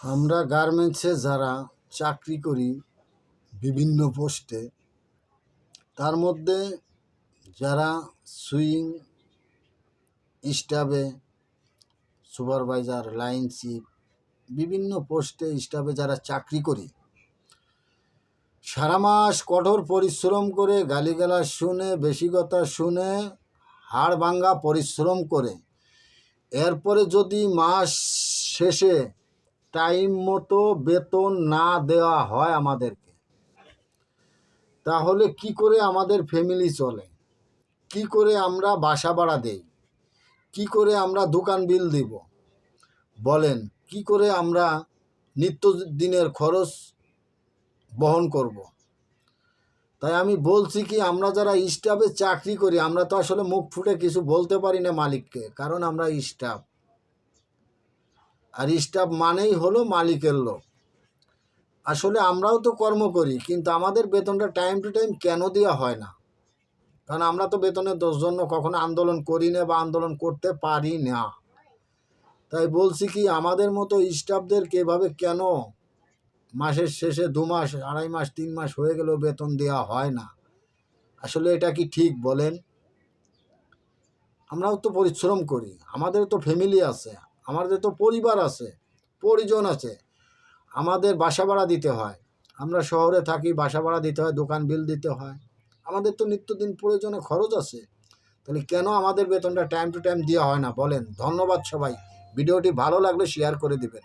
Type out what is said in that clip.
আমরা গার্মেন্টসে যারা চাকরি করি বিভিন্ন পোস্টে, তার মধ্যে যারা সুইং স্টাফে, সুপারভাইজার, লাইন চিফ, বিভিন্ন পোস্টে স্টাফে যারা চাকরি করি, সারা মাস কঠোর পরিশ্রম করে, গালিগালাজ শুনে, বেশি কথা শুনে, হাড় ভাঙ্গা পরিশ্রম করে, এরপরে যদি মাস শেষে টাইম মতো বেতন না দেওয়া হয় আমাদেরকে, তাহলে কি করে আমাদের ফ্যামিলি চলে? কি করে আমরা বাসা ভাড়া দেই? কি করে আমরা দোকান বিল দিব? বলেন, কি করে আমরা নিত্যদিনের খরচ বহন করব? তাই আমি বলছি কি, আমরা যারা স্টাফে চাকরি করি, আমরা তো আসলে মুখ ফুটে কিছু বলতে পারি না মালিককে, কারণ আমরা স্টাফ। আর স্টাফ মানেই হলো মালিকের লোক। আসলে আমরাও তো কর্ম করি, কিন্তু আমাদের বেতনটা টাইম টু টাইম কেন দেওয়া হয় না? কারণ আমরা তো বেতনের জন্য কখনো আন্দোলন করি না বা আন্দোলন করতে পারি না। তাই বলছি কি, আমাদের মতো স্টাফদেরকে এভাবে কেন মাসের শেষে 2 মাস, 2.5 মাস, 3 মাস হয়ে গেলেও বেতন দেওয়া হয় না? আসলে এটা কি ঠিক বলেন? আমরাও তো পরিশ্রম করি, আমাদের তো ফ্যামিলি আছে, আমাদের তো পরিবার আছে, পরিজন আছে, আমাদের বাসা ভাড়া দিতে হয়, আমরা শহরে থাকি, বাসা ভাড়া দিতে হয়, দোকান বিল দিতে হয়, আমাদের তো নিত্যদিন প্রয়োজনে খরচ আছে। তাহলে কেন আমাদের বেতনটা টাইম টু টাইম দেওয়া হয় না বলেন? ধন্যবাদ সবাই। ভিডিওটি ভালো লাগলে শেয়ার করে দিবেন।